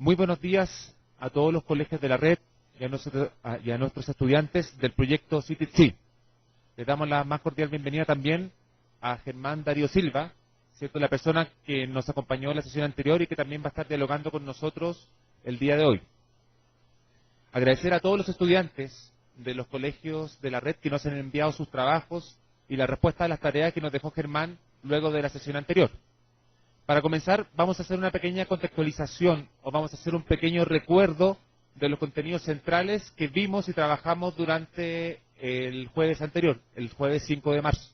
Muy buenos días a todos los colegios de la red y a nuestros estudiantes del proyecto CityTC. Les damos la más cordial bienvenida también a Germán Darío Silva, ¿cierto? La persona que nos acompañó en la sesión anterior y que también va a estar dialogando con nosotros el día de hoy. Agradecer a todos los estudiantes de los colegios de la red que nos han enviado sus trabajos y la respuesta a las tareas que nos dejó Germán luego de la sesión anterior. Para comenzar, vamos a hacer una pequeña contextualización o vamos a hacer un pequeño recuerdo de los contenidos centrales que vimos y trabajamos durante el jueves anterior, el jueves 5 de marzo.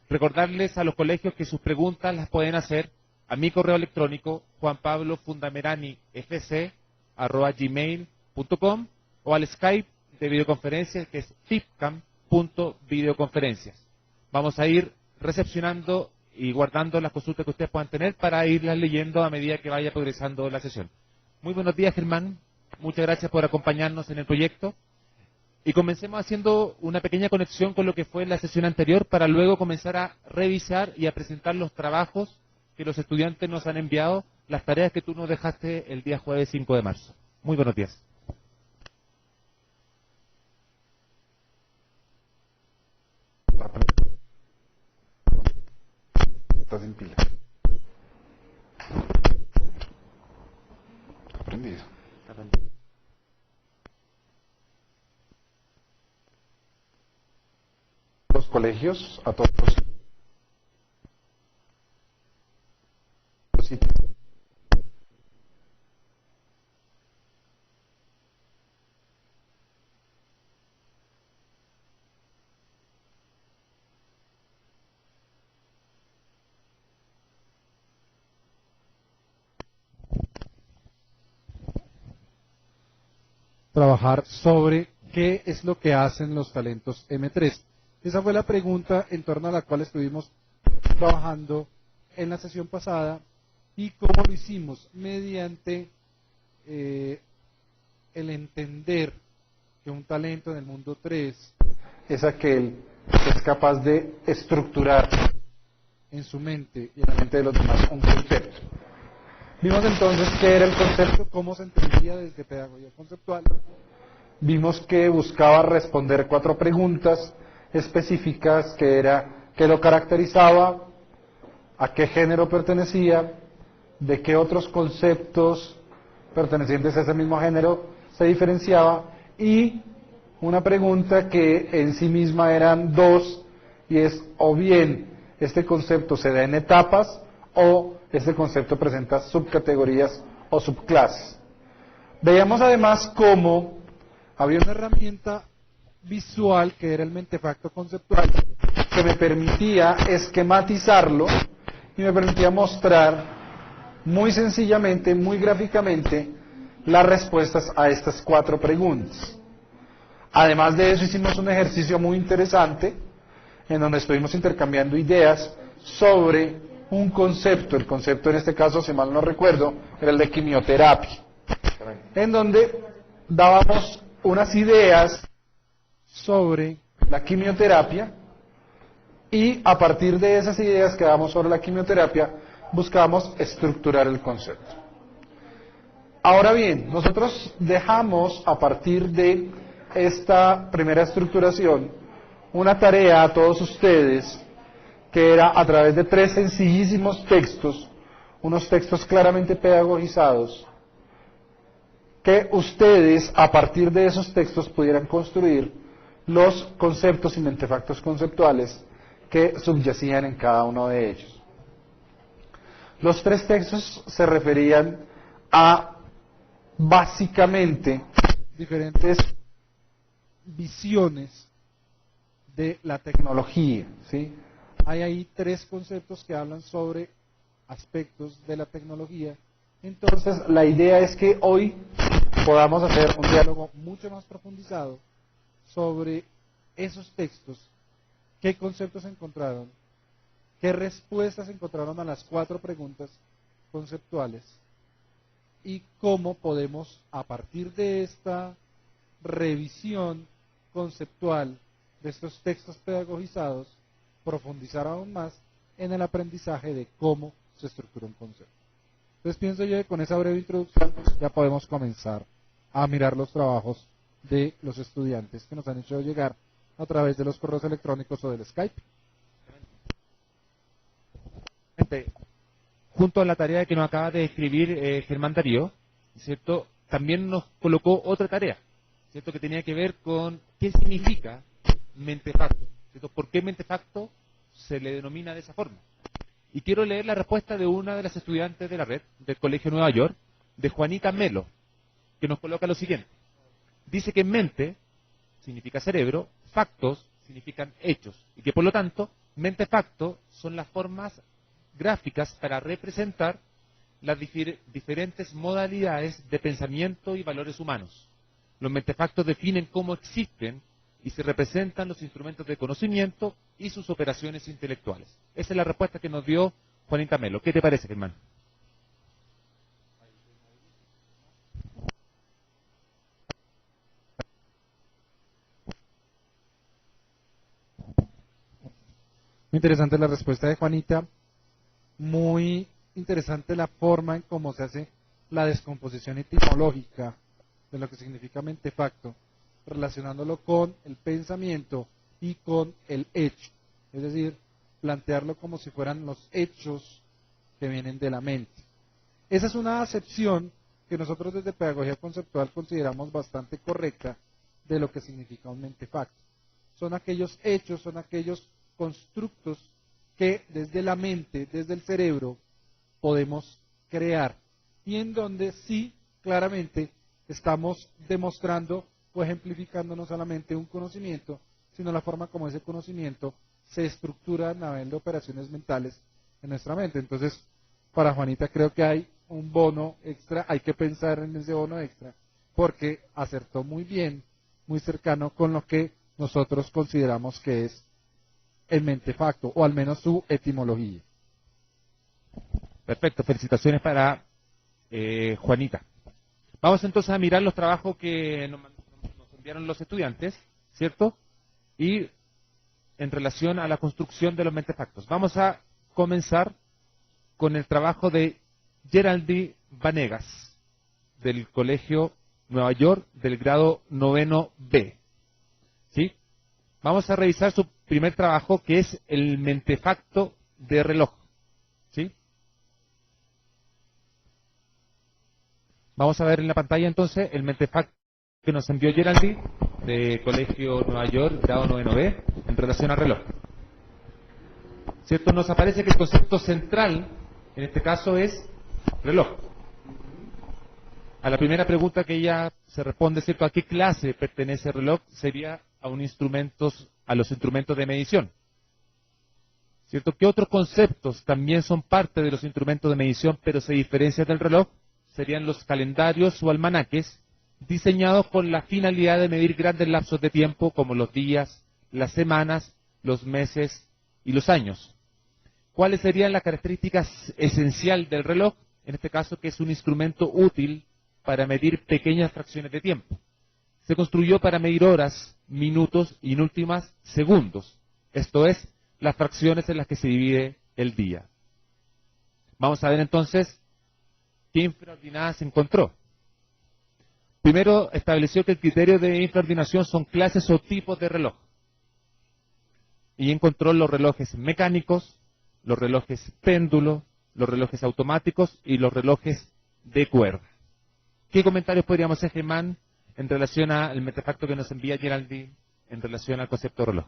Recordarles a los colegios que sus preguntas las pueden hacer a mi correo electrónico juanpablofundamerani.fc@gmail.com o al Skype de videoconferencias que es tipcam.videoconferencias. Vamos a ir recepcionando y guardando las consultas que ustedes puedan tener para irlas leyendo a medida que vaya progresando la sesión. Muy buenos días, Germán. Muchas gracias por acompañarnos en el proyecto. Y comencemos haciendo una pequeña conexión con lo que fue la sesión anterior para luego comenzar a revisar y a presentar los trabajos que los estudiantes nos han enviado, las tareas que tú nos dejaste el día jueves 5 de marzo. Muy buenos días. Estás en pila. Aprendido. Los colegios, a todos los sitios. Trabajar sobre qué es lo que hacen los talentos M3. Esa fue la pregunta en torno a la cual estuvimos trabajando en la sesión pasada y cómo lo hicimos mediante el entender que un talento en el mundo 3 Es aquel que es capaz de estructurar en su mente y en la mente de los demás un concepto. Vimos entonces qué era el concepto, cómo se entendía desde pedagogía conceptual. vimos que buscaba responder 4 preguntas específicas, que era qué lo caracterizaba, a qué género pertenecía, de qué otros conceptos pertenecientes a ese mismo género se diferenciaba, y una pregunta que en sí misma eran 2, y es o bien este concepto se da en etapas o este concepto presenta subcategorías o subclases. Veíamos además cómo Había una herramienta visual que era el mentefacto conceptual que me permitía esquematizarlo y me permitía mostrar muy sencillamente, muy gráficamente, las respuestas a estas 4 preguntas. Además de eso, hicimos un ejercicio muy interesante en donde estuvimos intercambiando ideas sobre un concepto. El concepto en este caso, si mal no recuerdo, era el de quimioterapia, en donde dábamos unas ideas sobre la quimioterapia, y a partir de esas ideas que damos sobre la quimioterapia, buscamos estructurar el concepto. Ahora bien, nosotros dejamos a partir de esta primera estructuración una tarea a todos ustedes, que era a través de 3 sencillísimos textos, unos textos claramente pedagogizados, que ustedes a partir de esos textos pudieran construir los conceptos y mentefactos conceptuales que subyacían en cada uno de ellos. Los 3 textos se referían a básicamente diferentes visiones de la tecnología, ¿sí? Hay ahí 3 conceptos que hablan sobre aspectos de la tecnología. Entonces, la idea es que hoy podamos hacer un diálogo mucho más profundizado sobre esos textos, qué conceptos encontraron, qué respuestas encontraron a las 4 preguntas conceptuales y cómo podemos, a partir de esta revisión conceptual de estos textos pedagogizados, profundizar aún más en el aprendizaje de cómo se estructura un concepto. Entonces pienso yo que con esa breve introducción ya podemos comenzar a mirar los trabajos de los estudiantes que nos han hecho llegar a través de los correos electrónicos o del Skype. Junto a la tarea que nos acaba de escribir Germán Darío, ¿cierto? También nos colocó otra tarea, ¿cierto? Que tenía que ver con qué significa mentefacto, ¿cierto? ¿Por qué mentefacto se le denomina de esa forma? Y quiero leer la respuesta de una de las estudiantes de la red del Colegio Nueva York, de Juanita Melo, que nos coloca lo siguiente. Dice que mente significa cerebro, factos significan hechos, y que por lo tanto, mentefacto son las formas gráficas para representar las diferentes modalidades de pensamiento y valores humanos. Los mentefactos definen cómo existen y se representan los instrumentos de conocimiento y sus operaciones intelectuales. Esa es la respuesta que nos dio Juanita Melo. ¿Qué te parece, Germán? Muy interesante la respuesta de Juanita, muy interesante la forma en cómo se hace la descomposición etimológica de lo que significa mentefacto, relacionándolo con el pensamiento y con el hecho, es decir, plantearlo como si fueran los hechos que vienen de la mente. Esa es una acepción que nosotros desde Pedagogía Conceptual consideramos bastante correcta de lo que significa un mentefacto. Son aquellos hechos, son aquellos constructos que desde la mente, desde el cerebro, podemos crear y en donde sí, claramente, estamos demostrando o ejemplificando no solamente un conocimiento, sino la forma como ese conocimiento se estructura a nivel de operaciones mentales en nuestra mente. Entonces, para Juanita creo que hay un bono extra, hay que pensar en ese bono extra, porque acertó muy bien, muy cercano con lo que nosotros consideramos que es el mentefacto, o al menos su etimología. Perfecto, felicitaciones para Juanita. Vamos entonces a mirar los trabajos que nos enviaron los estudiantes, ¿cierto? Y en relación a la construcción de los mentefactos. Vamos a comenzar con el trabajo de Geraldine Vanegas, del Colegio Nueva York, del grado 9º B. ¿Sí? Vamos a revisar su primer trabajo, que es el mentefacto de reloj. ¿Sí? Vamos a ver en la pantalla entonces el mentefacto que nos envió Geraldine, de Colegio Nueva York, grado 9º B, en relación al reloj. ¿Cierto? Nos aparece que el concepto central, en este caso, es reloj. A la primera pregunta que ella se responde, ¿cierto? ¿A qué clase pertenece el reloj? Sería a los instrumentos de medición. ¿Cierto? ¿Qué otros conceptos también son parte de los instrumentos de medición, pero se diferencian del reloj? Serían los calendarios o almanaques, diseñados con la finalidad de medir grandes lapsos de tiempo, como los días, las semanas, los meses y los años. ¿Cuáles serían las características esenciales del reloj? En este caso, que es un instrumento útil para medir pequeñas fracciones de tiempo. Se construyó para medir horas, minutos y, en últimas, segundos. Esto es, las fracciones en las que se divide el día. Vamos a ver entonces qué infraordinadas se encontró. Primero, estableció que el criterio de infraordinación son clases o tipos de reloj. Y encontró los relojes mecánicos, los relojes péndulo, los relojes automáticos y los relojes de cuerda. ¿Qué comentarios podríamos hacer, Germán, en relación al mentefacto que nos envía Geraldine en relación al concepto de reloj?